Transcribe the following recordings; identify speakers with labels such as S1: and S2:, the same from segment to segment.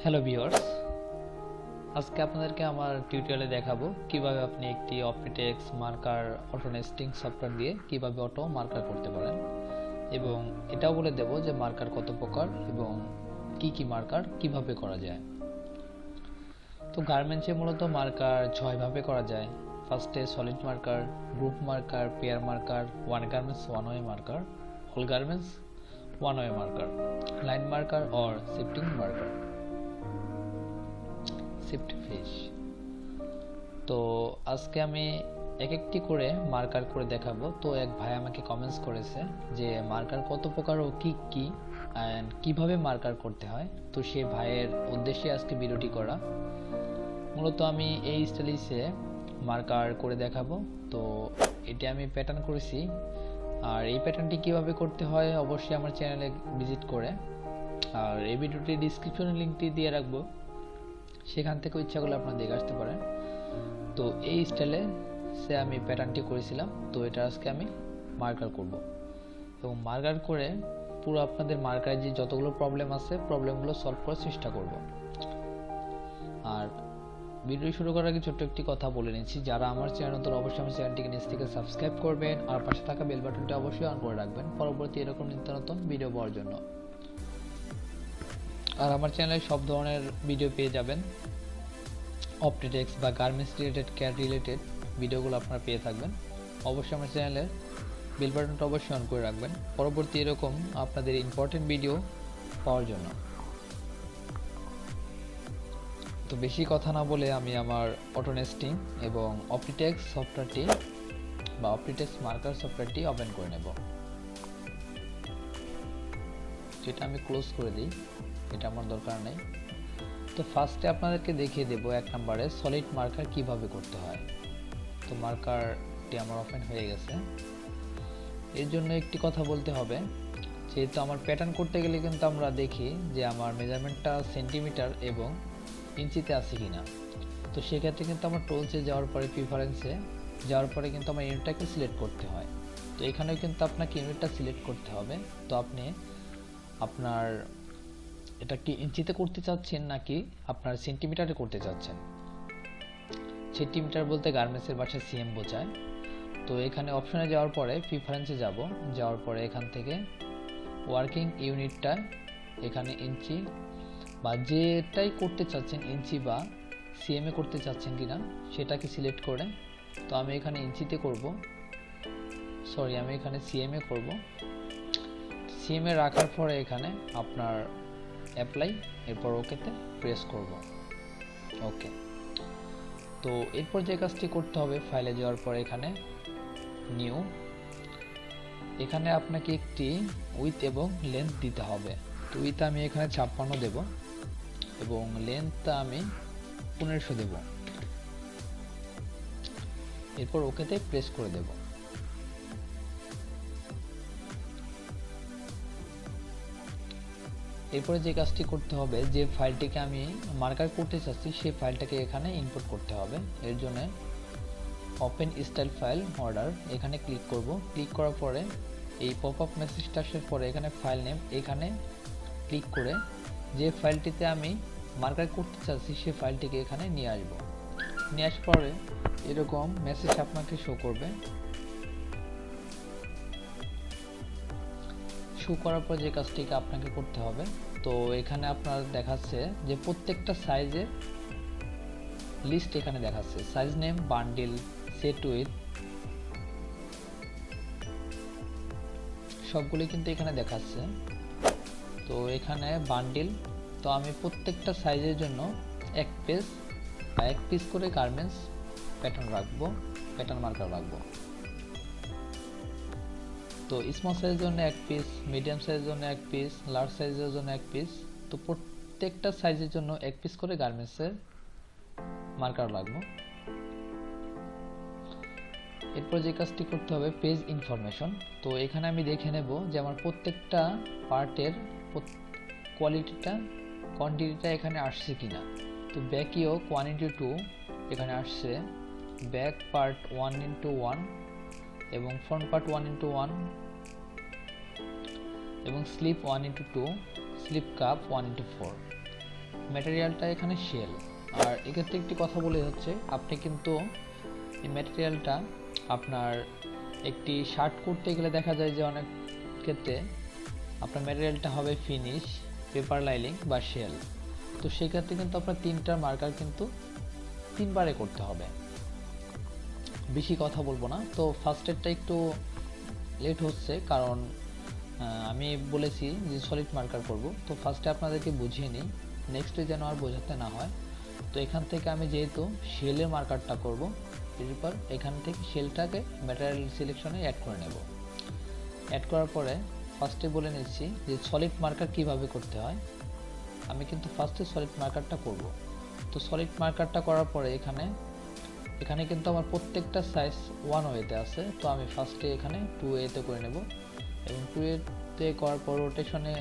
S1: Hello viewers, আজকে আপনাদেরকে আমার টিউটোরিয়ালে দেখাবো কিভাবে আপনি একটি অপটিটেক্স মার্কার অটো নেস্টিং সফটওয়্যার দিয়ে কিভাবে অটো মার্কার করতে পারেন এবং এটাও বলে দেব যে মার্কার কত প্রকার এবং কি মার্কার কিভাবে করা যায়। তো গার্মেন্টসে মূলত মার্কার 6 ভাবে করা যায়। ফার্স্টে solid marker, group marker, pair marker, one garments one way marker, all garments one way marker, line marker or shifting marker, shift fish. তো আজকে আমি এক একটি করে মার্কার করে দেখাবো। তো এক ভাই আমাকে কমেন্টস করেছে যে মার্কার কত প্রকার ও কি এন্ড কিভাবে মার্কার করতে হয়। তো সেই ভাইয়ের উদ্দেশ্যে আজকে ভিডিওটি করা। মূলত আমি এই স্টাইলিশে মার্কার করে দেখাবো। তো এটা আমি প্যাটার্ন করেছি, আর এই প্যাটার্নটি কিভাবে করতে হয় অবশ্যই আমার চ্যানেলে ভিজিট করে, আর এই ভিডিওটি ডিসক্রিপশনে লিঙ্কটি দিয়ে রাখবো, সেখান থেকে ইচ্ছা করলে আপনারা দেখে আসতে পারেন। তো এই স্টাইলে আমি প্যাটার্নটি করেছিলাম। তো এটা আজকে আমি মার্কার করব এবং মার্কার করে পুরো আপনাদের মার্কারে যে যতগুলো প্রবলেম আছে প্রবলেমগুলো সলভ করার চেষ্টা করব। আর ভিডিও শুরু করার আগে ছোট্ট একটি কথা বলে নিচ্ছি, যারা আমার চ্যানেল নতুন অবশ্যই আমার চ্যানেলটিকে নিচ থেকে সাবস্ক্রাইব করবেন আর পাশে থাকা বেল বাটনটি অবশ্যই অন করে রাখবেন পরবর্তী এরকম নিত্য নতুন ভিডিও পাওয়ার জন্য। আর আমার চ্যানেলে সব ধরনের ভিডিও পেয়ে যাবেন, অপটিটেক্স বা গার্মেন্টস রিলেটেড, ক্যাট রিলেটেড ভিডিওগুলো আপনারা পেয়ে থাকবেন। অবশ্যই আমার চ্যানেলের বেল বাটনটা অবশ্যই অন করে রাখবেন পরবর্তী এরকম আপনাদের ইম্পর্টেন্ট ভিডিও পাওয়ার জন্য। তো বেশি কথা না বলে আমি আমার অটো নেস্টিং এবং অপটিটেক্স সফটওয়্যারটি বা অপটিটেক্স মার্কার সফটওয়্যারটি ওপেন করে নেব। যেটা আমি ক্লোজ করে দিই, এটা আমার দরকার নেই। তো ফার্স্টে আপনাদেরকে দেখিয়ে দেব এক নম্বরে সলিড মার্কার কিভাবে করতে হয়। তো মার্কারটি আমার ওপেন হয়ে গেছে। এর জন্য একটি কথা বলতে হবে, যেহেতু আমার প্যাটার্ন করতে গেলে কিন্তু আমরা দেখি যে আমার মেজারমেন্টটা সেন্টিমিটার এবং ইঞ্চিতে আছে কিনা। তো সেক্ষেত্রে কিন্তু আমার টুলসে যাওয়ার পরে প্রিফারেন্সে যাওয়ার পরে কিন্তু আমার ইউনিটটাকে সিলেক্ট করতে হয়। তো এখানেও কিন্তু আপনাকে ইউনিটটা সিলেক্ট করতে হবে। তো আপনি আপনার এটা কি ইঞ্চিতে করতে চাচ্ছেন নাকি আপনার সেন্টিমিটারে করতে চাচ্ছেন। সেন্টিমিটার বলতে গার্মেন্টসের ভাষায় সিএম বোঝায়। তো এখানে অপশনে যাওয়ার পরে প্রিফারেন্সে যাওয়ার পরে এখান থেকে ওয়ার্কিং ইউনিটটা এখানে ইঞ্চি বা যেটাই করতে চাচ্ছেন, ইঞ্চি বা সিএম এ করতে চাচ্ছেন কিনা সেটাকে সিলেক্ট করে, তো আমি এখানে ইঞ্চিতে করব, আমি এখানে সিএম এ করব। সিএম এ রাখার পরে এখানে আপনার অ্যাপ্লাই, এরপর ওকেতে প্রেস করব। ওকে। তো এরপর যে কাজটি করতে হবে, ফাইলে যাওয়ার পর এখানে নিউ, এখানে আপনাকে একটি উইথ এবং লেন্থ দিতে হবে। তো উইথ আমি এখানে 56 দেব এবং লেন্থটা আমি 1500 দেব। এরপর ওকেতে প্রেস করে দেব। এরপরে যে কাজটি করতে হবে, যে ফাইলটিকে আমি মার্কার করতে চাচ্ছি সেই ফাইলটাকে এখানে ইনপুট করতে হবে। এর জন্য ওপেন স্টাইল ফাইল অর্ডার এখানে ক্লিক করব। ক্লিক করার পরে এই পপআপ মেসেজটা আসার পরে এখানে ফাইল নেম এখানে ক্লিক করে যে ফাইলটিতে আমি মার্কার করতে চাচ্ছি সেই ফাইলটিকে এখানে নিয়ে আসব। নিয়ে আসার পরে এরকম মেসেজ আপনাকে শো করবে। শো করার পর যে কাজটিকে আপনাকে করতে হবে, তো এখানে আপনার দেখাচ্ছে যে প্রত্যেকটা সাইজের লিস্ট এখানে দেখাচ্ছে, size name, bundle, set with সবগুলো কিন্তু এখানে দেখাচ্ছে। তো এখানে বান্ডিল, তো আমি প্রত্যেকটা সাইজের জন্য এক পিস করে গার্মেন্টস প্যাটার্ন রাখবো, প্যাটার্ন মার্কার রাখবো। তো স্মল সাইজের জন্য এক পিস, মিডিয়াম সাইজের জন্য এক পিস, লার্জ সাইজের জন্য এক পিস। তো প্রত্যেকটা সাইজের জন্য এক পিস করে গার্মেন্টসের মার্কার লাগবে। এরপর যে কাজটি করতে হবে পেজ ইনফরমেশন। তো এখানে আমি দেখে নেব যে আমার প্রত্যেকটা পার্টের কোয়ান্টিটিটা এখানে আসছে কিনা। তো ব্যাকিও কোয়ান্টিটি 2 এখানে আসছে, ব্যাক পার্ট 1:1 এবং ফ্রন্ট পার্ট 1:1 এবং স্লিপ 1:2, স্লিপ কাপ 1:4। ম্যাটেরিয়ালটা এখানে শেল। আর এক্ষেত্রে একটি কথা বলে হচ্ছে, আপনি কিন্তু এই ম্যাটেরিয়ালটা আপনার একটি শার্ট করতে গেলে দেখা যায় যে অনেক ক্ষেত্রে আপনার ম্যাটেরিয়ালটা হবে ফিনিশ, পেপার লাইনিং বা শেল। তো সেক্ষেত্রে কিন্তু আপনার তিনটার মার্কার কিন্তু তিনবারে করতে হবে। বেশি কথা বলবো না। তো ফার্স্টেরটা একটু লেট হচ্ছে, কারণ আমি বলেছি যে সলিড মার্কার করব। তো ফার্স্টে আপনাদেরকে বুঝিয়ে নিই, নেক্সটে যেন আর বোঝাতে না হয়। তো এখান থেকে আমি যেহেতু শেলের মার্কারটা করব, এরপর এখান থেকে শেলটাকে ম্যাটেরিয়াল সিলেকশনে অ্যাড করে নেব। অ্যাড করার পরে ফার্স্টে বলে নিচ্ছি যে সলিড মার্কার কিভাবে করতে হয়। আমি কিন্তু ফার্স্টে সলিড মার্কারটা করব। তো সলিড মার্কারটা করার পরে এখানে কিন্তু আমার প্রত্যেকটা সাইজ 1 ওয়েতে আছে। তো আমি ফার্স্টে এখানে 2 ওয়েতে করে নেব, এবং 2 ওয়েতে করার পর রোটেশনে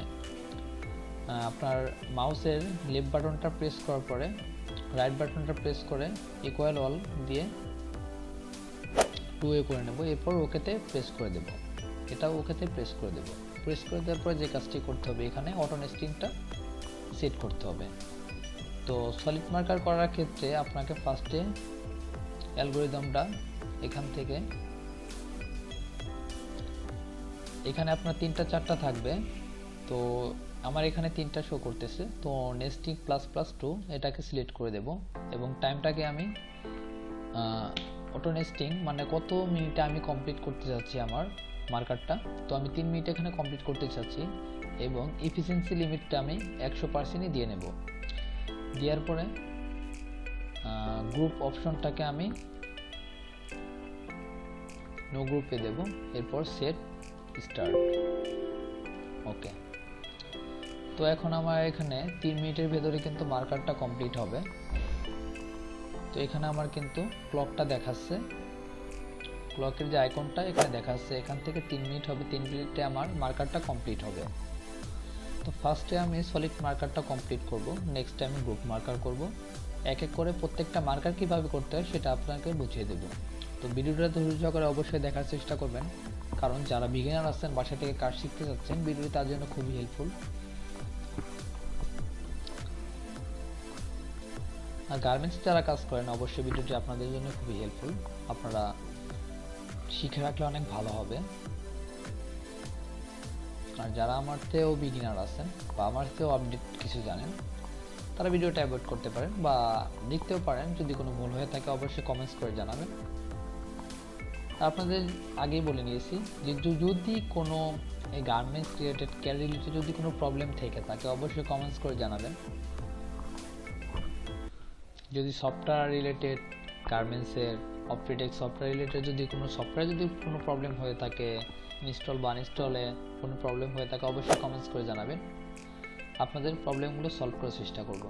S1: আপনার মাউসের লেফট বাটনটা প্রেস করার পরে রাইট বাটনটা প্রেস করে ইকুয়াল অল দিয়ে 2 ওয়ে করে নেব। এরপর ওকেতে প্রেস করে দেব, এটাও ওকেতে প্রেস করে দেব। প্রেস করে দেওয়ার পরে যে কাজটি করতে হবে, এখানে অটো নেস্টিংটা সেট করতে হবে। তো সলিড মার্কার করার ক্ষেত্রে আপনাকে ফার্স্টে অ্যালগরিদমটা এখান থেকে, এখানে আপনার 3টা 4টা থাকবে। তো আমার এখানে 3টা শো করতেছে। তো নেস্টিং প্লাস প্লাস 2 এটাকে সিলেক্ট করে দেব, এবং টাইমটাকে আমি অটো নেস্টিং মানে কত মিনিটে আমি কমপ্লিট করতে যাচ্ছি আমার মার্কারটা। তো আমি 3 মিনিট এখানে কমপ্লিট করতে চাচ্ছি, এবং এফিসিয়েন্সি লিমিটটা আমি 100%ই দিয়ে নেব। দেওয়ার পরে গ্রুপ অপশনটাকে আমি নো গ্রুপে দেব, এরপর সেট স্টার্ট। ওকে। তো এখন আমার এখানে 3 মিনিটের ভেতরে কিন্তু মার্কারটা কমপ্লিট হবে। তো এখানে আমার কিন্তু ক্লকটা দেখাচ্ছে, ক্লকের যে আইকনটা এখানে দেখাচ্ছে, এখান থেকে 3 মিনিট হবে, 3 মিনিটে আমার মার্কারটা কমপ্লিট হবে। তো ফার্স্টে আমি সলিড মার্কারটা কমপ্লিট করব, নেক্সটে আমি গ্রুপ মার্কার করব। এক এক করে প্রত্যেকটা মার্কার কিভাবে করতে হয় সেটা আপনাকে বুঝিয়ে দেব। তো ভিডিওটা ধৈর্য সহকারে অবশ্যই দেখার চেষ্টা করবেন, কারণ যারা বিগিনার আছেন, বাসা থেকে কাজ শিখতে যাচ্ছেন, ভিডিওটি তার জন্য খুবই হেল্পফুল। আর গার্মেন্টস যারা কাজ করেন, অবশ্যই ভিডিওটি আপনাদের জন্য খুবই হেল্পফুল। আপনারা শিখে রাখলে অনেক ভালো হবে। আর যারা আমার থেকেও বিগিনার আছেন বা আমার থেকেও আপডেট কিছু জানেন, তারা ভিডিওটা অ্যাভয়েড করতে পারেন বা দেখতেও পারেন। যদি কোনো ভুল হয়ে থাকে অবশ্যই কমেন্টস করে জানাবেন। আপনাদের আগেই বলে নিয়েছি যে যদি কোনো এই গার্মেন্টস রিলেটেড, কেয়ার রিলেটেড যদি কোনো প্রবলেম থেকে থাকে অবশ্যই কমেন্টস করে জানাবেন। যদি সফটওয়্যার রিলেটেড, গার্মেন্টসের অপটেক সফটওয়্যার রিলেটেড যদি কোনো প্রবলেম হয়ে থাকে, ইনস্টল বা আনইনস্টলে কোনো প্রবলেম হয়ে থাকে, অবশ্যই কমেন্টস করে জানাবেন। আপনাদের প্রবলেমগুলো সলভ করার চেষ্টা করব।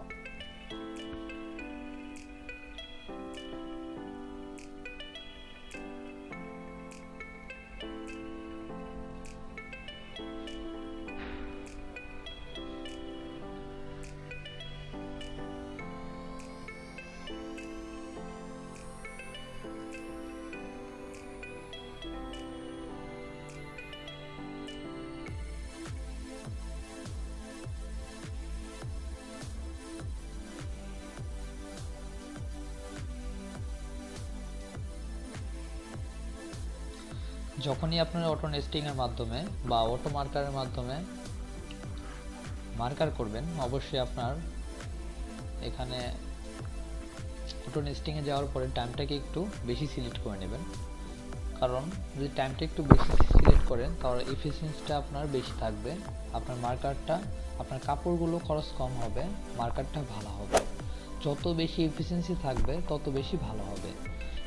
S1: যখনই আপনারা অটো নেস্টিং এর মাধ্যমে বা অটো মার্কারের মাধ্যমে মার্কার করবেন, অবশ্যই আপনার এখানে অটো নেস্টিং এ যাওয়ার পরে টাইমটাকে একটু বেশি সিলেক্ট করে নেবেন। কারণ যদি টাইমটা একটু বেশি সিলেক্ট করেন তাহলে এফিসিয়েন্সিটা আপনার বেশি থাকবে, আপনার মার্কারটা, আপনার কাপড়গুলো খরচ কম হবে, মার্কারটা ভালো হবে। যত বেশি এফিসিয়েন্সি থাকবে তত বেশি ভালো হবে।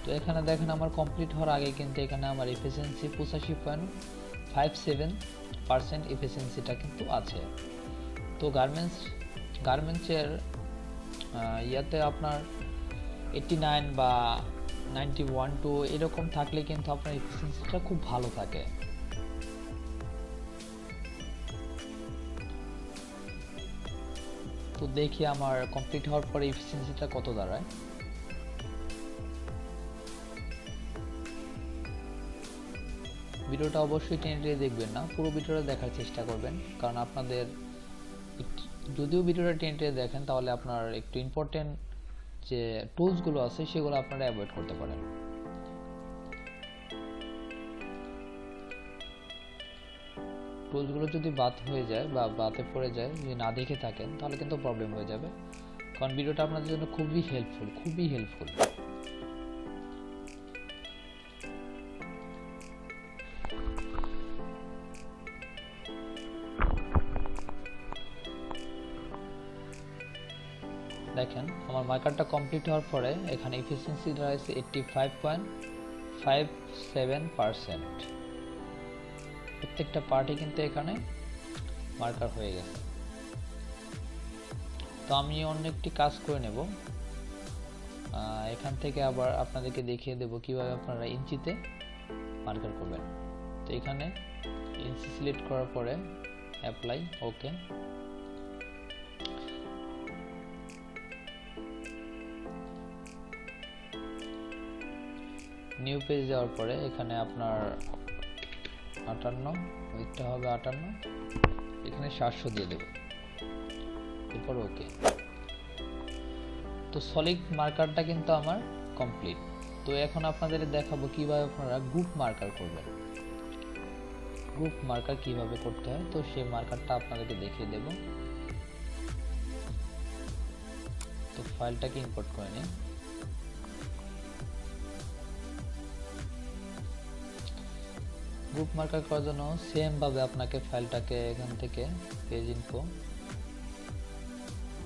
S1: তো এখানে দেখেন আমার কমপ্লিট হওয়ার আগে কিন্তু এখানে আমার এফিসিয়েন্সি 85.57% এফিসিয়েন্সিটা কিন্তু আছে। তো গার্মেন্টসের ইয়াতে আপনার 89 বা 91 এরকম থাকলে কিন্তু আপনার এফিসিয়েন্সিটা খুব ভালো থাকে। তো দেখি আমার কমপ্লিট হওয়ার পরে এফিসিয়েন্সিটা কত দাঁড়ায়। ভিডিওটা অবশ্যই টেনে টেনে দেখবেন না, পুরো ভিডিওটা দেখার চেষ্টা করবেন, কারণ আপনাদের যদিও ভিডিওটা টেনে টেনে দেখেন তাহলে আপনার একটু ইম্পর্টেন্ট যে টুলসগুলো আছে সেগুলো আপনারা অ্যাভয়েড করতে পারেন। টুলসগুলো যদি বাদ হয়ে যায় বা বাদে পড়ে যায়, যদি না দেখে থাকেন তাহলে কিন্তু প্রবলেম হয়ে যাবে, কারণ ভিডিওটা আপনাদের জন্য খুবই হেল্পফুল, খুবই হেল্পফুল। দেখেন আমার মার্কারটা কমপ্লিট হওয়ার পরে এখানে এফিসিয়েন্সি রয়েছে 85.57%। প্রত্যেকটা পার্টই কিন্তু এখানে মার্কার হয়ে গেছে। তো আমি অন্য একটি কাজ করে নেব, এখান থেকে আবার আপনাদেরকে দেখিয়ে দেব কিভাবে আপনারা ইঞ্চিতে মার্কার করবেন। তো এখানে ইঞ্চি সিলেক্ট করার পরে অ্যাপ্লাই, ওকে। নিউ পেজ যাওয়ার পরে এখানে আপনার 58, ওইটা হবে 58, এখানে 700 দিয়ে দেব, এরপর ওকে। তো সলিড মার্কারটা কিন্তু আমার কমপ্লিট। তো এখন আপনাদের দেখাবো কিভাবে আপনারা গ্রুপ মার্কার করবেন। গ্রুপ মার্কার কিভাবে করতে হয় তো সেই মার্কারটা আপনাদেরকে দেখিয়ে দেব। তো ফাইলটাকে ইম্পোর্ট করে নিন। গ্রুপ মার্কার করার জন্য সেম ভাবে আপনাকে ফাইলটাকে এখান থেকে পেজ ইনফো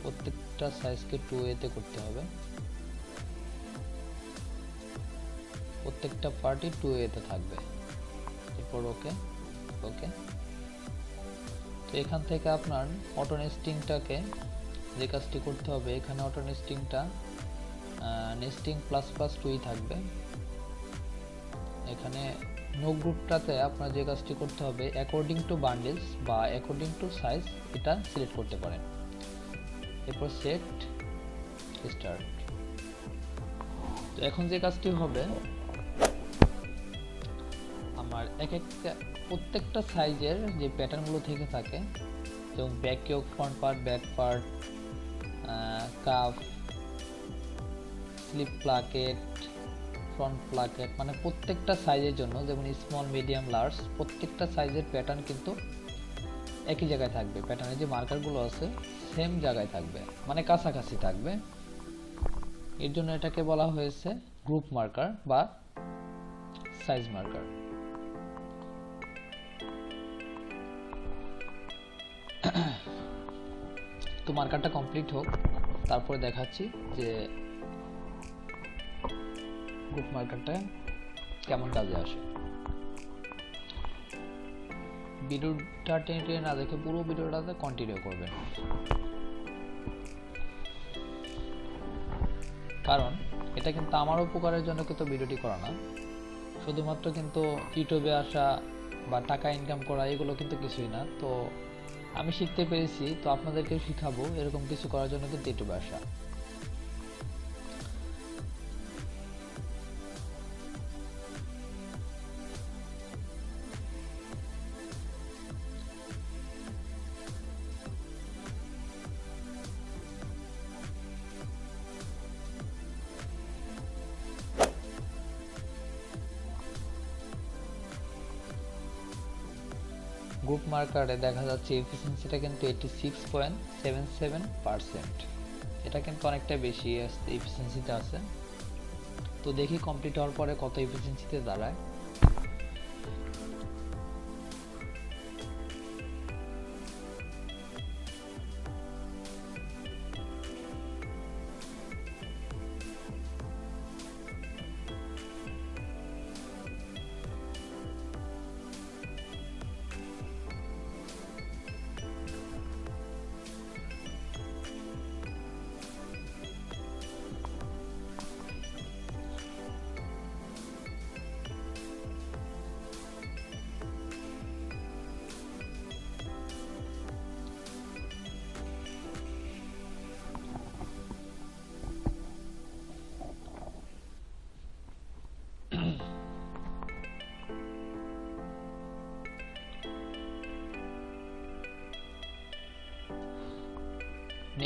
S1: প্রত্যেকটা সাইজকে 2A তে করতে হবে, প্রত্যেকটা পার্টি 2A তে থাকবে, এরপর ওকে ওকে। তো এখান থেকে আপনার অটো নেস্টিংটাকে যে কাজটি করতে হবে, এখানে অটো নেস্টিংটা নেস্টিং ++2 থাকবে। এখানে নো গ্রুপটাতে আপনার যে কাজটি করতে হবে অ্যাকর্ডিং টু বান্ডেলস বা অ্যাকর্ডিং টু সাইজ এটা সিলেক্ট করতে পারেন, এরপর সেট স্টার্ট। তো এখন যে কাজটি হবে আমার প্রত্যেকটা সাইজের যে প্যাটার্নগুলো থেকে থাকে, যেমন back yoke, front part, back part, cuff, sleeve placket, front placket, মানে প্রত্যেকটা সাইজের জন্য, যেমন স্মল, মিডিয়াম, লার্জ, প্রত্যেকটা সাইজের প্যাটার্ন কিন্তু একই জায়গায় থাকবে। প্যাটার্নের যে মার্কারগুলো আছে সেম জায়গায় থাকবে, মানে কাছাকাছি থাকবে। এর জন্য এটাকে বলা হয়েছে গ্রুপ মার্কার বা সাইজ মার্কার। তো মার্কারটা কমপ্লিট হোক, তারপরে দেখাচ্ছি যে গ্রুপ মার্কারটা কেমন কাজে আসে। ভিডিওটা টেনে টেনে না দেখে পুরো ভিডিওটাতে কন্টিনিউ করবেন, কারণ এটা কিন্তু আমার উপকারের জন্য কিন্তু ভিডিওটি করা না, শুধুমাত্র কিন্তু ইউটিউবে আসা বা টাকা ইনকাম করা এগুলো কিন্তু কিছুই না। তো আমি শিখতে পেরেছি, তো আপনাদেরকেও শিখাবো, এরকম কিছু করার জন্য কিন্তু ইউটিউবে আসা। গ্রুপ মার্কারে দেখা যাচ্ছে এফিসিয়েন্সিটা কিন্তু 86.77%, এটা কিন্তু অনেকটা বেশি এফিসিয়েন্সিতে আছে। তো দেখি কমপ্লিট হওয়ার পরে কত এফিসিয়েন্সিতে দাঁড়ায়।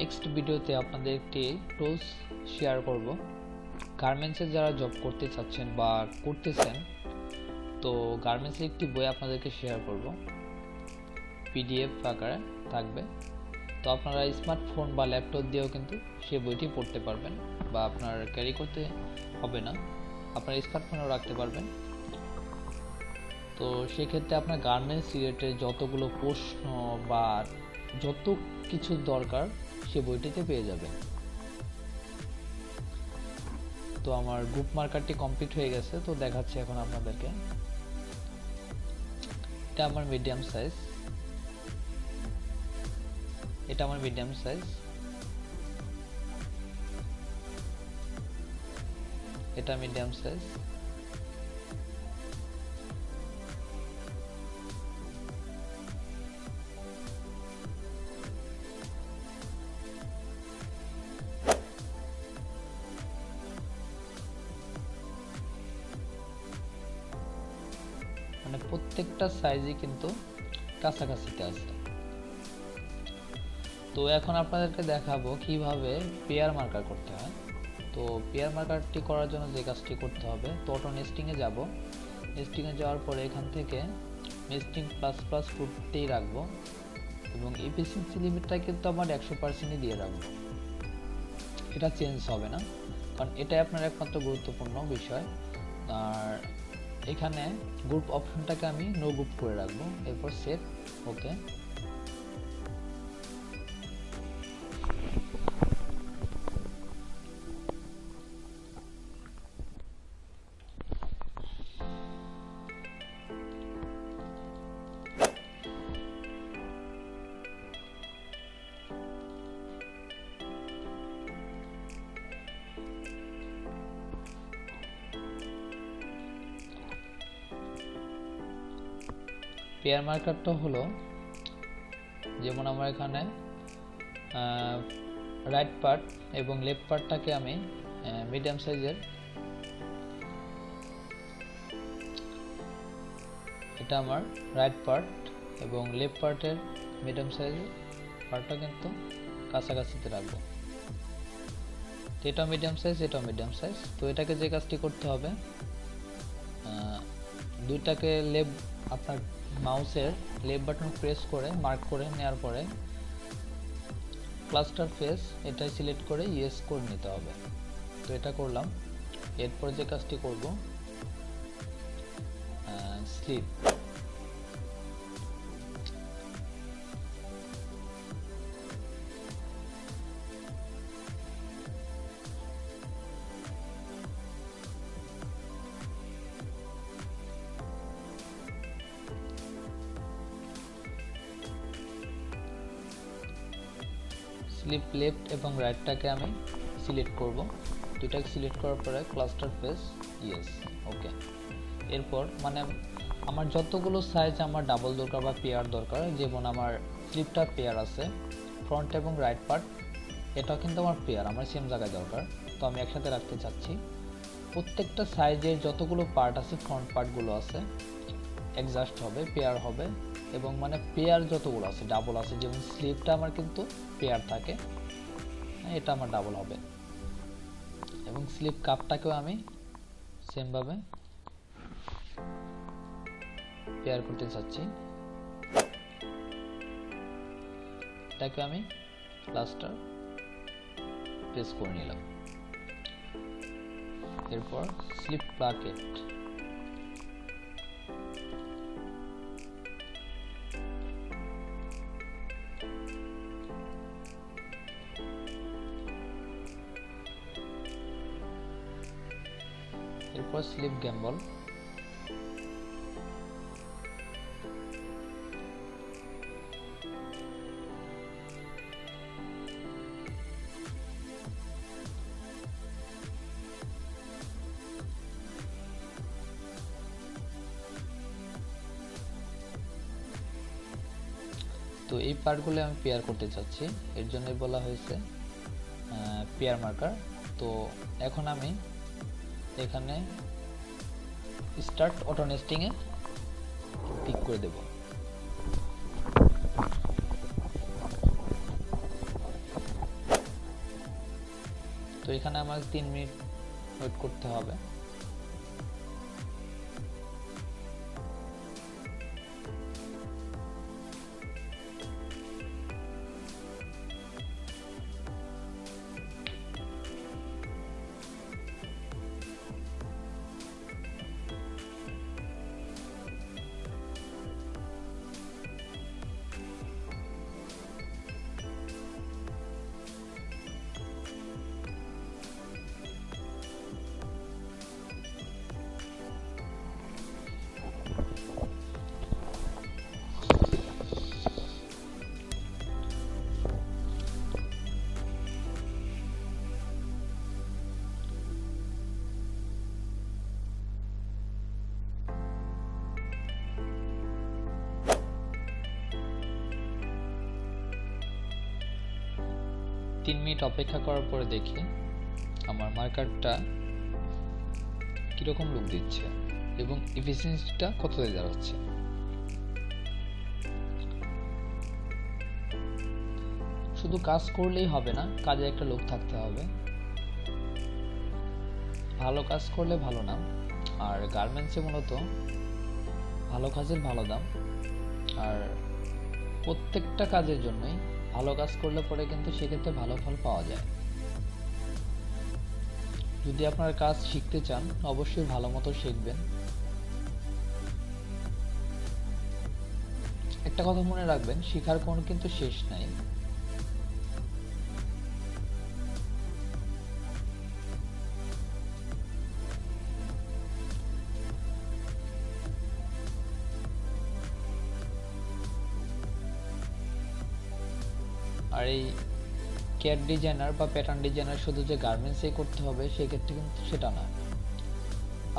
S1: নেক্সট ভিডিওতে আপনাদের একটি টুলস শেয়ার করব। গার্মেন্টসে যারা জব করতে চাচ্ছেন বা করতেছেন, তো গার্মেন্টসের একটি বই আপনাদেরকে শেয়ার করব, পিডিএফ আকারে থাকবে। তো আপনারা স্মার্টফোন বা ল্যাপটপ দিয়েও কিন্তু সেই বইটি পড়তে পারবেন, বা আপনার ক্যারি করতে হবে না, আপনার স্মার্টফোনেও রাখতে পারবেন। তো সেক্ষেত্রে আপনার গার্মেন্টস রিলেটেড যতগুলো প্রশ্ন বা যত কিছু দরকার সে বইটিতে পেয়ে যাবেন। তো আমার গ্রুপ মার্কারটি কমপ্লিট হয়ে গেছে, তো দেখাচ্ছি এখন আপনাদেরকে। এটা আমার মিডিয়াম সাইজ, এটা আমার মিডিয়াম সাইজ, এটা মিডিয়াম সাইজ, মানে প্রত্যেকটা সাইজই কিন্তু কাছাকাছিতে আছে। তো এখন আপনাদেরকে দেখাবো কিভাবে পেয়ার মার্কার করতে হয়। তো পেয়ার মার্কারটি করার জন্য যে কাজটি করতে হবে, তো অটো নেস্টিংয়ে যাব। নেস্টিংয়ে যাওয়ার পরে এখান থেকে নেস্টিং প্লাস প্লাস করতেই রাখবো, এবং এফিসিয়েন্সি লিমিটটা কিন্তু আমার 100%ই দিয়ে রাখবো, এটা চেঞ্জ হবে না, কারণ এটাই আপনার একমাত্র গুরুত্বপূর্ণ বিষয়। আর এখানে গ্রুপ অপশনটাকে আমি নো গ্রুপ করে রাখবো, এরপর সেভ, ওকে। পেয়ার মার্কারটা হলো, যেমন আমার এখানে রাইট পার্ট এবং লেফট পার্টটাকে আমি মিডিয়াম সাইজের, এটা আমার রাইট পার্ট এবং লেফট পার্টের মিডিয়াম সাইজের পার্টটা কিন্তু কাছাকাছিতে রাখবো। তো এটা মিডিয়াম সাইজ, এটাও মিডিয়াম সাইজ। তো এটাকে যে কাজটি করতে হবে, দুইটাকে আপনার মাউসের লেফট বাটন প্রেস করে মার্ক করে নেওয়ার পরে ক্লাস্টার ফেস এটাই সিলেক্ট করে ইয়েস করে নিতে হবে। তো এটা করলাম। এরপর যে কাজটি করব, স্লিপ, স্লিপ লেফট এবং রাইটটাকে আমি সিলেক্ট করব। দুটাকে সিলেক্ট করার পরে ক্লাস্টার ফেস ইয়েস, ওকে। এরপর মানে আমার যতগুলো সাইজ আমার ডাবল দরকার বা পেয়ার দরকার, যেমন আমার স্লিপটা পেয়ার আছে, ফ্রন্ট এবং রাইট পার্ট এটাও কিন্তু আমার পেয়ার, আমার সেম জায়গায় দরকার, তো আমি একসাথে রাখতে চাচ্ছি। প্রত্যেকটা সাইজের যতগুলো পার্ট আছে, ফ্রন্ট পার্টগুলো আছে অ্যাডজাস্ট হবে, পেয়ার হবে, এবং মানে পেয়ার যতগুলো আছে ডাবল আছে, যেমন স্লিপটা আমার কিন্তু পেয়ার থাকে, এটা আমার ডাবল হবে। এবং স্লিপ কাপটাকেও আমি সেম ভাবে পেয়ার করতে চাচ্ছি, এটাকে আমি ক্লাস্টার প্রেস করে নিলাম। এরপর স্লিপ প্লাকেট, এরপর স্লিপ গ্যাম্বল, তো এই পার্টগুলো আমি পেয়ার করতে চাচ্ছি, এর জন্য বলা হয়েছে পেয়ার মার্কার। তো এখন আমি এখানে স্টার্ট অটো নেস্টিং এ ক্লিক করে দেব। এখানে আমাকে 3 মিনিট ওয়েট করতে হবে। তিন মিনিট অপেক্ষা করার পরে দেখি আমার মার্কারটা কিরকম লুক দিচ্ছে এবং এফিসিয়েন্সিটা কততে দাঁড়াচ্ছে। শুধু কাজ করলেই হবে না, কাজে একটা লোক থাকতে হবে। ভালো কাজ করলে ভালো নাম, আর গার্মেন্টসে মূলত ভালো কাজের ভালো দাম। আর প্রত্যেকটা কাজের জন্যই ভালো কাজ করলে পরে কিন্তু সেক্ষেত্রে ভালো ফল পাওয়া যায়। যদি আপনার কাজ শিখতে চান অবশ্যই ভালো মতো শিখবেন। একটা কথা মনে রাখবেন, শিখার কোনো কিন্তু শেষ নাই। আর এই ক্যাড ডিজাইনার বা প্যাটার্ন ডিজাইনার শুধু যে গার্মেন্টসেই করতে হবে সেক্ষেত্রে কিন্তু সেটা না।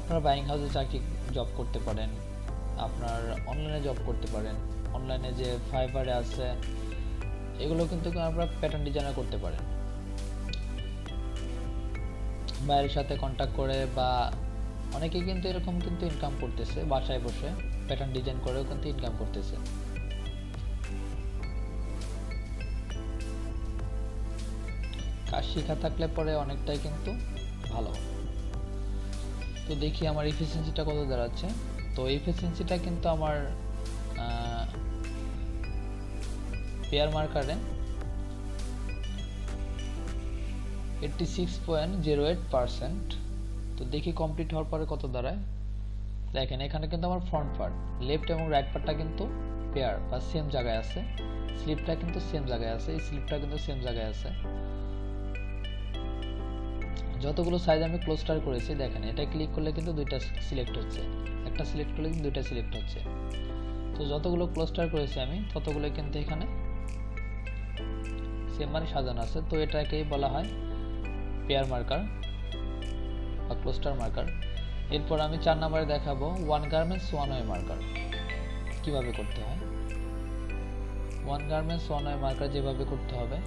S1: আপনার বাইং হাউসে চাকরি জব করতে পারেন, আপনার অনলাইনে জব করতে পারেন, অনলাইনে যে ফাইবারে আছে এগুলো কিন্তু আপনারা প্যাটার্ন ডিজাইনার করতে পারেন। বাইরের সাথে কন্ট্যাক্ট করে বা অনেকে কিন্তু এরকম কিন্তু ইনকাম করতেছে, বাসায় বসে প্যাটার্ন ডিজাইন করেও কিন্তু ইনকাম করতেছে। কাজ শেখা থাকলে পরে অনেকটাই কিন্তু ভালো। তো দেখি আমার এফিসিয়েন্সিটা কত দাঁড়াচ্ছে। তো এফিসিয়েন্সিটা কিন্তু আমার পেয়ার মার্কারে 86.08%। তো দেখি কমপ্লিট হওয়ার পরে কত দাঁড়ায়। দেখেন এখানে কিন্তু আমার ফ্রন্ট পার্ট, লেফট এবং রাইট পার্টটা কিন্তু পেয়ার বা সেম জায়গায় আছে, স্লিপটা কিন্তু সেম জায়গায় আছে, এই স্লিপটা কিন্তু সেম জায়গায় আছে। যতগুলো সাইজ আমি ক্লোস্টার করেছি দেখেন, এটা ক্লিক করলে কিন্তু দুইটা সিলেক্ট হচ্ছে, একটা সিলেক্ট করলে কিন্তু দুইটা সিলেক্ট হচ্ছে। তো যতগুলো ক্লোস্টার করেছি আমি ততগুলো কিন্তু এখানে সেম মানে সাজানো আছে। তো এটাকেই বলা হয় পেয়ার মার্কার বা ক্লোস্টার মার্কার। এরপর আমি 4 নম্বরে দেখাবো one garments one way marker কিভাবে করতে হয়। One garments one way marker যেভাবে করতে হবে,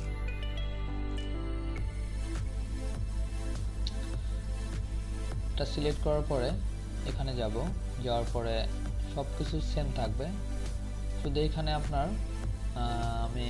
S1: এটা সিলেক্ট করার পরে এখানে যাব, যাওয়ার পরে সবকিছু সেম থাকবে, শুধু এখানে আপনার আমি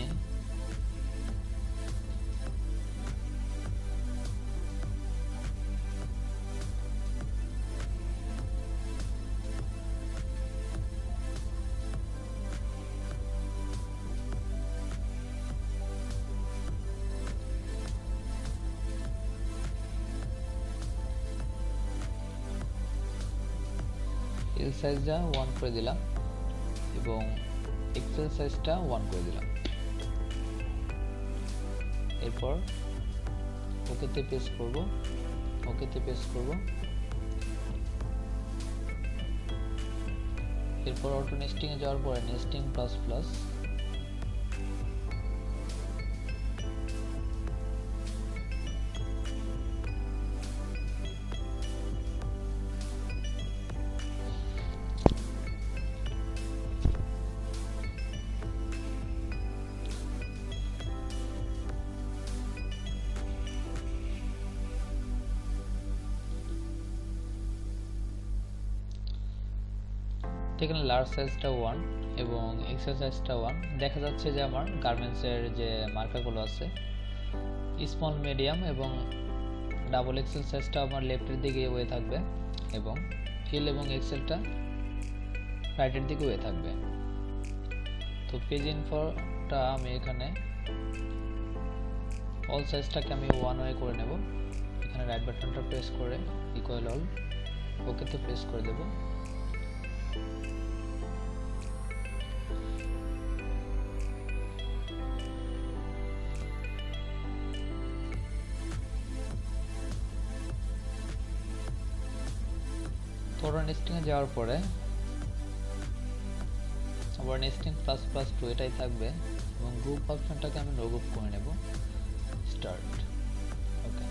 S1: এল সাইজটা 1 করে দিলাম এবং এক্সেল সাইজটা 1 করে দিলাম। এরপর ওকেতে পেস্ট করব, ওকেতে পেস্ট করব। এরপর অটো নেস্টিং এ যাওয়ার পরে নেস্টিং প্লাস প্লাস, এখানে লার্জ সাইজটা 1 এবং এক্সেল সাইজটা 1। দেখা যাচ্ছে যে আমার গার্মেন্টসের যে মার্কারগুলো আছে স্মল, মিডিয়াম এবং ডাবল এক্সেল সাইজটা আমার লেফটের দিকে হয়ে থাকবে এবং ফিল এবং এক্সেলটা রাইটের দিকে হয়ে থাকবে। তো পেজ ইনফোটা আমি এখানে অল সাইজটাকে আমি ওয়ান ওয়ে করে নেব। এখানে রাইট বাটনটা প্রেস করে ইকুয়াল অল ওকেতে প্রেস করে দেব। তোরা নেস্টিংয়ে যাওয়ার পরে আবার নেস্টিং প্লাস প্লাস টু এটাই থাকবে এবং গ্রুপ অপশনটাকে আমি নো গ্রুপ করে নেব। স্টার্ট। ওকে,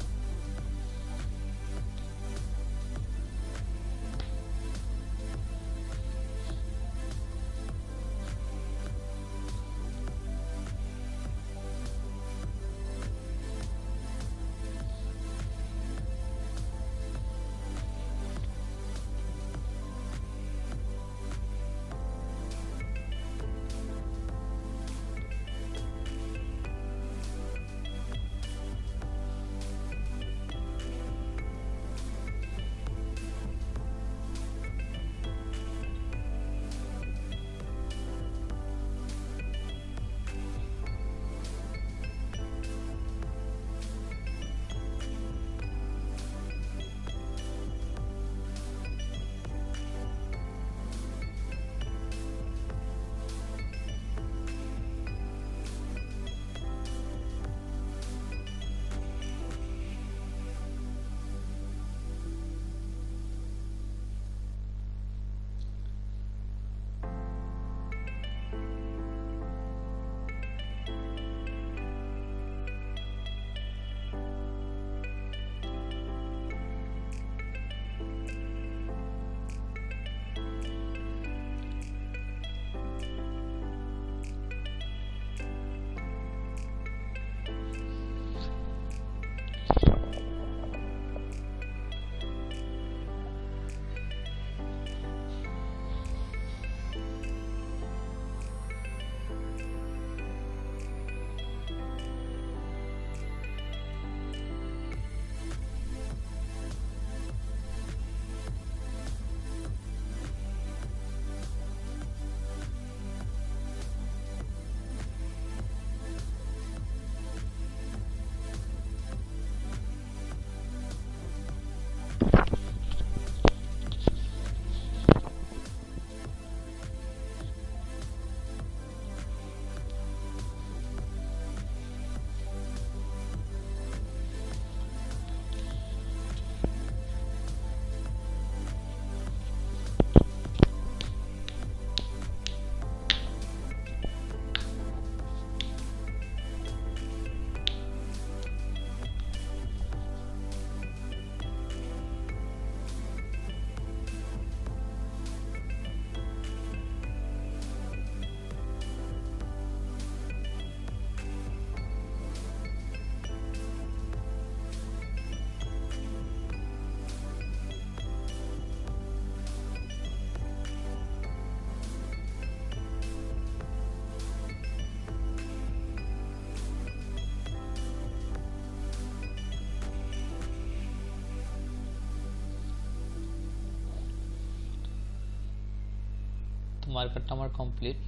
S1: তো মার্কারটা আমার কমপ্লিট।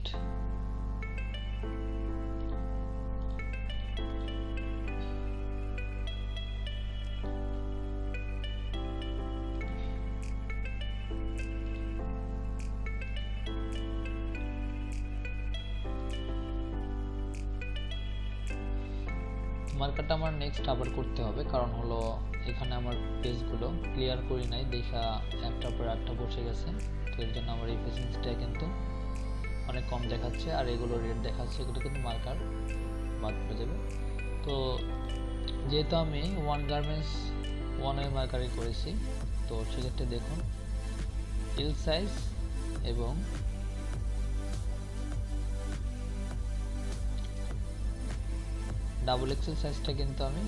S1: মার্কারটা আমার নেক্সট আবার করতে হবে, কারণ হলো এখানে আমার পেজগুলো ক্লিয়ার করি নাই, দেখা একটার পর একটা বসে গেছে। তো এর জন্য আমার এফিসিয়েন্সিটা কিন্তু অনেক কম দেখাচ্ছে, আর এগুলো রেড দেখাচ্ছে, এগুলো কিন্তু মার্কার বাদ পড়ে যাবে। তো যেহেতু আমি ওয়ান গার্মেন্টস ওয়ান ওয়ে মার্কারই করেছি, তো সেক্ষেত্রে দেখুন এল সাইজ এবং ডাবল এক্সেল সাইজটা কিন্তু আমি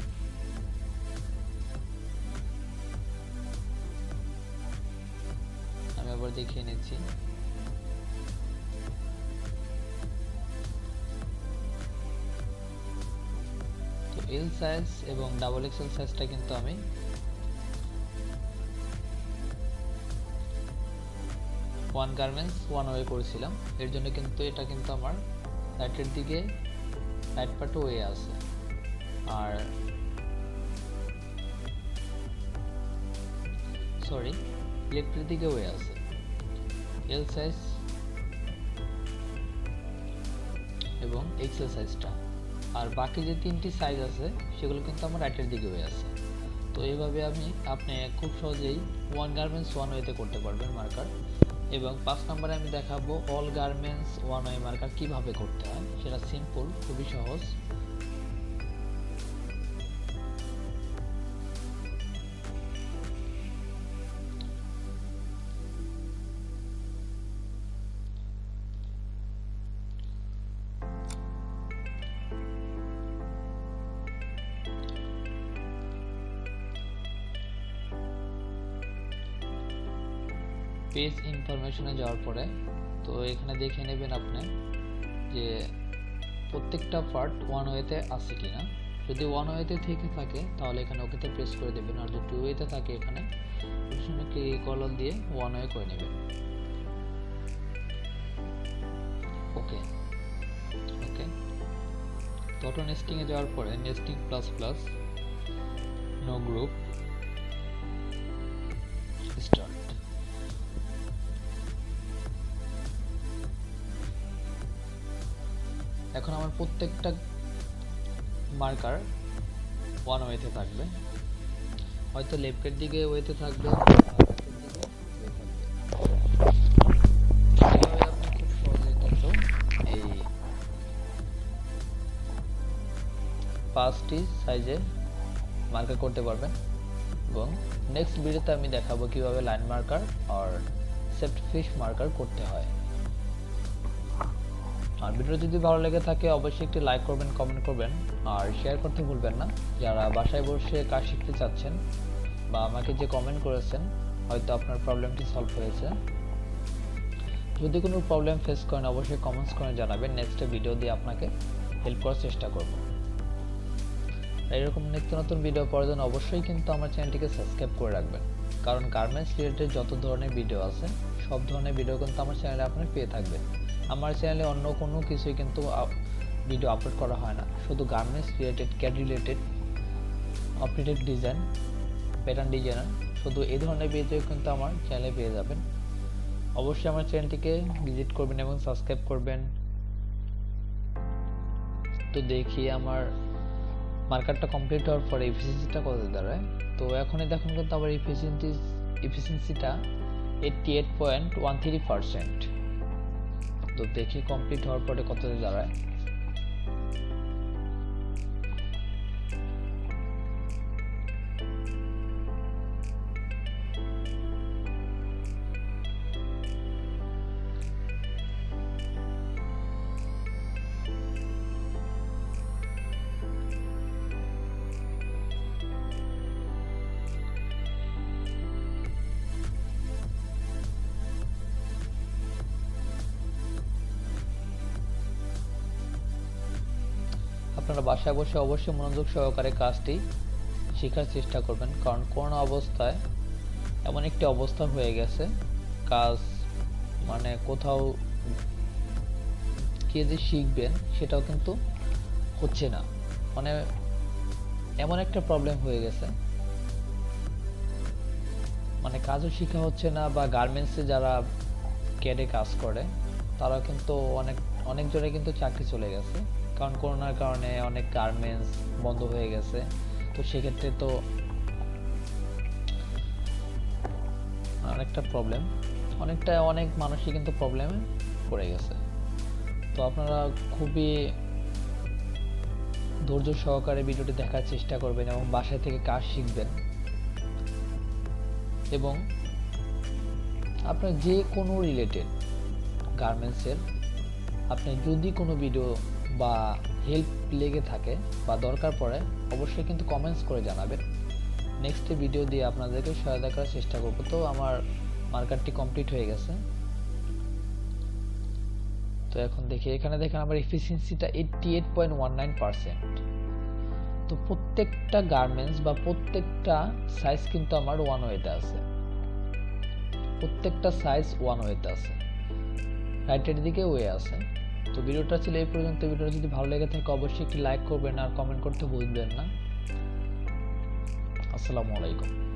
S1: আবার দেখিয়ে নিচ্ছি। তো এল সাইজ এবং ডাবল এক্সেল সাইজটা কিন্তু আমি ওয়ান গার্মেন্টস ওয়ান ওয়ে করেছিলাম, এর জন্য কিন্তু এটা কিন্তু আমার রাইটের দিকে রাইট পার্টে ওয়ে আছে, আর সরি লেফটের দিকে ওয়ে আছে এল সাইজ এবং এক্সেল সাইজটা, আর বাকি যে তিনটি সাইজ আছে সেগুলো কিন্তু আমার রাইটের দিকে ওয়ে আছে। তো এইভাবে আপনি খুব সহজেই ওয়ান গার্মেন্টস ওয়ান ওয়েতে করতে পারবেন মার্কার। এবং 5 নম্বরে আমি দেখাবো all garments one way marker কিভাবে করতে হয়, সেটা সিম্পল, খুবই সহজ। পেজ ইনফরমেশনে যাওয়ার পরে তো এখানে দেখে নেবেন আপনি যে প্রত্যেকটা পার্ট ওয়ান ওয়েতে আছে কিনা। যদি ওয়ান ওয়েতে থেকে থাকে তাহলে এখানে ওকেতে প্রেস করে দেবেন, আর যদি টু ওয়েতে থাকে এখানে কলন দিয়ে ওয়ান ওয়ে করে নেবেন। ওকে ওকে তো অটো নেস্টিং এ যাওয়ার পরে nesting plus plus no group start. এখন আমার প্রত্যেকটা মার্কার ওয়ান ওয়েতে থাকবে, হয়তো লেফটের দিকে ওয়েতে থাকবে, আপনি খুব সহজেই কিন্তু এই 5টি সাইজে মার্কার করতে পারবেন। এবং নেক্সট ভিডিওতে আমি দেখাবো কিভাবে লাইন মার্কার আর সেফট ফিশ মার্কার করতে হয়। আর ভিডিও যদি ভালো লেগে থাকে অবশ্যই একটি লাইক করবেন, কমেন্ট করবেন আর শেয়ার করতে ভুলবেন না। যারা বাসায় বসে কাজ শিখতে চাচ্ছেন বা আমাকে যে কমেন্ট করেছেন হয়তো আপনার প্রবলেমটি সলভ হয়েছে। যদি কোনো প্রবলেম ফেস করেন অবশ্যই কমেন্টস করে জানাবেন, নেক্সট ভিডিও দিয়ে আপনাকে হেল্প করার চেষ্টা করব। এরকম নিত্য নতুন ভিডিও পাওয়ার জন্য অবশ্যই কিন্তু আমার চ্যানেলটিকে সাবস্ক্রাইব করে রাখবেন, কারণ গার্মেন্টস রিলেটেড যত ধরনের ভিডিও আছে সব ধরনের ভিডিও কিন্তু আমার চ্যানেলে আপনি পেয়ে থাকবেন। আমার চ্যানেলে অন্য কোনো কিছুই কিন্তু ভিডিও আপলোড করা হয় না, শুধু garments related, CAD related, updated design, pattern designer, শুধু এই ধরনের ভিডিও কিন্তু আমার চ্যানেলে পেয়ে যাবেন। অবশ্যই আমার চ্যানেলটিকে ভিজিট করবেন এবং সাবস্ক্রাইব করবেন। তো দেখি আমার মার্কারটা কমপ্লিট হওয়ার পরে এফিসিয়েন্সিটা কত দাঁড়ায়। তো এখনই দেখুন কিন্তু আমার এফিসিয়েন্সিটা 88.13%। তো দেখি কমপ্লিট হওয়ার পরে কত দাঁড়ায়। আপনারা বাসায় বসে অবশ্যই মনোযোগ সহকারে কাজটি শেখার চেষ্টা করবেন, কারণ করোনা অবস্থায় এমন একটি অবস্থা হয়ে গেছে কাজ মানে কোথাও কে যে শিখবেন সেটাও কিন্তু হচ্ছে না, মানে এমন একটা প্রবলেম হয়ে গেছে, মানে কাজও শেখা হচ্ছে না। বা গার্মেন্টসে যারা ক্যাডে কাজ করে তারা কিন্তু অনেকজনে কিন্তু চাকরি চলে গেছে, কারণ করোনার কারণে অনেক গার্মেন্টস বন্ধ হয়ে গেছে। তো সেক্ষেত্রে তো অনেকটা প্রবলেম, অনেক মানুষই কিন্তু প্রবলেমে পড়ে গেছে। তো আপনারা খুবই ধৈর্য সহকারে ভিডিওটি দেখার চেষ্টা করবেন এবং বাসা থেকে কাজ শিখবেন। এবং আপনার যে কোনো রিলেটেড গার্মেন্টসের আপনি যদি কোনো ভিডিও বা হেল্প লেগে থাকে বা দরকার পড়ে অবশ্যই কিন্তু কমেন্টস করে জানাবেন, নেক্সট ভিডিও দিয়ে আপনাদেরকে সহায়তা করার চেষ্টা করব। তো আমার মার্কারটি কমপ্লিট হয়ে গেছে। তো এখন দেখি এখানে দেখেন আমার এফিসিয়েন্সিটা 88.19%। তো প্রত্যেকটা গার্মেন্টস বা প্রত্যেকটা সাইজ কিন্তু আমার ওয়ান ওয়েতে আছে, প্রত্যেকটা সাইজ ওয়ান ওয়েতে আছে, রাইটের দিকে ওয়ে আছে। তো ভিডিওটা ছিল এই পর্যন্ত। ভিডিওটা যদি ভালো লেগে থাকে অবশ্যই একটি লাইক করবেন আর কমেন্ট করতে ভুলবেন না। আসসালামু আলাইকুম।